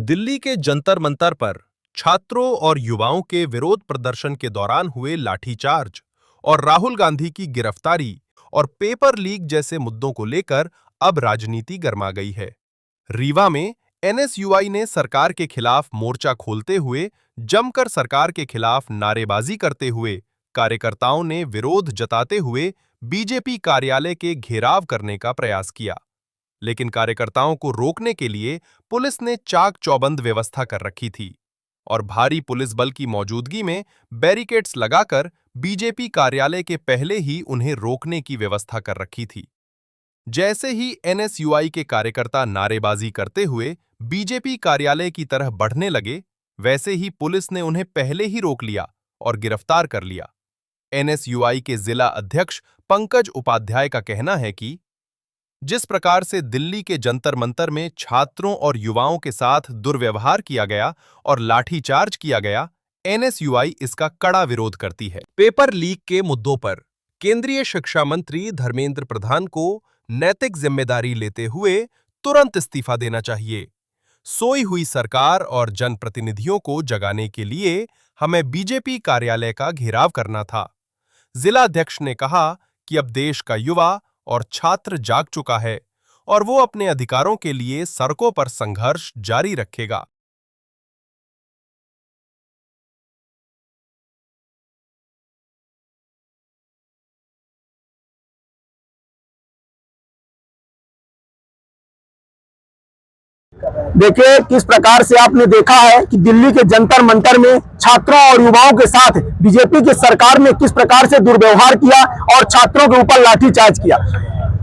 दिल्ली के जंतर मंतर पर छात्रों और युवाओं के विरोध प्रदर्शन के दौरान हुए लाठीचार्ज और राहुल गांधी की गिरफ्तारी और पेपर लीक जैसे मुद्दों को लेकर अब राजनीति गर्मा गई है। रीवा में एनएसयूआई ने सरकार के खिलाफ मोर्चा खोलते हुए जमकर सरकार के खिलाफ नारेबाजी करते हुए कार्यकर्ताओं ने विरोध जताते हुए बीजेपी कार्यालय के घेराव करने का प्रयास किया, लेकिन कार्यकर्ताओं को रोकने के लिए पुलिस ने चाक चौबंद व्यवस्था कर रखी थी और भारी पुलिस बल की मौजूदगी में बैरिकेड्स लगाकर बीजेपी कार्यालय के पहले ही उन्हें रोकने की व्यवस्था कर रखी थी। जैसे ही एनएसयूआई के कार्यकर्ता नारेबाजी करते हुए बीजेपी कार्यालय की तरफ बढ़ने लगे, वैसे ही पुलिस ने उन्हें पहले ही रोक लिया और गिरफ्तार कर लिया। एनएसयूआई के जिला अध्यक्ष पंकज उपाध्याय का कहना है कि जिस प्रकार से दिल्ली के जंतर मंतर में छात्रों और युवाओं के साथ दुर्व्यवहार किया गया और लाठीचार्ज किया गया, एनएसयूआई इसका कड़ा विरोध करती है। पेपर लीक के मुद्दों पर केंद्रीय शिक्षा मंत्री धर्मेंद्र प्रधान को नैतिक जिम्मेदारी लेते हुए तुरंत इस्तीफा देना चाहिए। सोई हुई सरकार और जनप्रतिनिधियों को जगाने के लिए हमें बीजेपी कार्यालय का घेराव करना था। जिला अध्यक्ष ने कहा कि अब देश का युवा और छात्र जाग चुका है और वो अपने अधिकारों के लिए सड़कों पर संघर्ष जारी रखेगा। देखिए किस प्रकार से आपने देखा है कि दिल्ली के जंतर मंतर में छात्रों और युवाओं के साथ बीजेपी की सरकार ने किस प्रकार से दुर्व्यवहार किया और छात्रों के ऊपर लाठीचार्ज किया।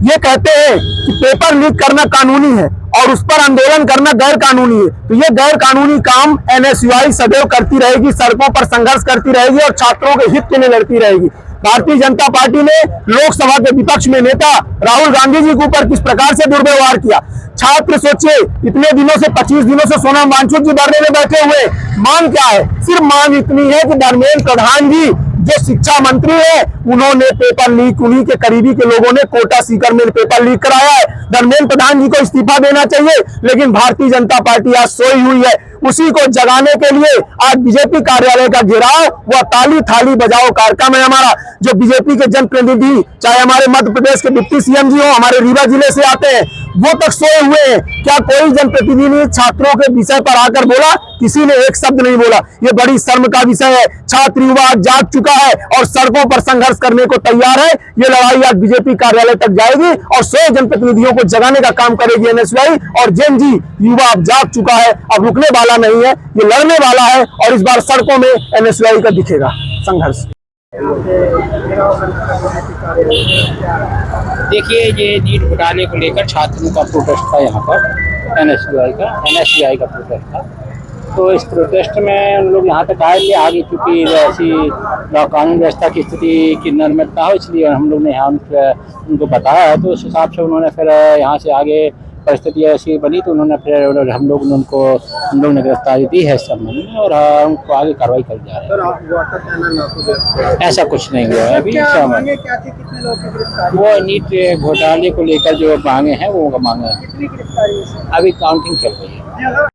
ये कहते हैं कि पेपर लीक करना कानूनी है और उस पर आंदोलन करना गैर कानूनी है, तो ये गैर कानूनी काम एनएसयूआई सदैव करती रहेगी, सड़कों पर संघर्ष करती रहेगी और छात्रों के हित के लिए लड़ती रहेगी। भारतीय जनता पार्टी ने लोकसभा के विपक्ष में नेता राहुल गांधी जी के ऊपर किस प्रकार से दुर्व्यवहार किया। छात्र सोचिए, इतने दिनों से 25 दिनों से सोनम वांगचुक जी धरने में बैठे हुए, मांग क्या है? सिर्फ मांग इतनी है कि धर्मेंद्र प्रधान जी जो शिक्षा मंत्री है उन्होंने पेपर लीक, उन्हीं के करीबी के लोगों ने कोटा सीकर में पेपर लीक कराया है। धर्मेंद्र प्रधान जी को इस्तीफा देना चाहिए, लेकिन भारतीय जनता पार्टी आज सोई हुई है। उसी को जगाने के लिए आज बीजेपी कार्यालय का घेराव व ताली थाली बजाओ कार्यक्रम है हमारा। जो बीजेपी के जनप्रतिनिधि, चाहे हमारे मध्य प्रदेश के डिप्टी सीएम जी हो, हमारे रीवा जिले से आते हैं, वो तक सोए हुए हैं। क्या कोई जनप्रतिनिधि ने छात्रों के विषय पर आकर बोला? किसी ने एक शब्द नहीं बोला। ये बड़ी शर्म का विषय है। छात्र युवा जाग चुका है और सड़कों पर संघर्ष करने को तैयार है। ये लड़ाई आज बीजेपी कार्यालय तक जाएगी और 100 जनप्रतिनिधियों को जगाने का काम करेगी एनएसयूआई। और जेन जी, युवा अब जाग चुका है, अब रुकने वाला नहीं है, ये लड़ने वाला है और इस बार सड़कों में एनएसयूआई का दिखेगा संघर्ष। देखिए, ये नीट घोटाले को लेकर छात्रों का प्रोटेस्ट था यहाँ पर, एनएसयूआई का प्रोटेस्ट था। तो इस प्रोटेस्ट में उन लोग यहाँ तक आए थे। आगे चूँकि ऐसी कानून व्यवस्था की स्थिति की नर्मता हो, इसलिए हम लोग ने यहाँ उनको बताया है। तो उस हिसाब से उन्होंने फिर यहाँ से आगे परिस्थिति ऐसी बनी तो उन्होंने फिर हम लोग ने गिरफ्तारी दी है इस संबंध में और उनको आगे कार्रवाई कर जा रहे हैं। ऐसा कुछ नहीं हुआ है अभी। वो नीट घोटाले को लेकर जो मांगे हैं वो मांगे हैं, अभी काउंटिंग चल रही है।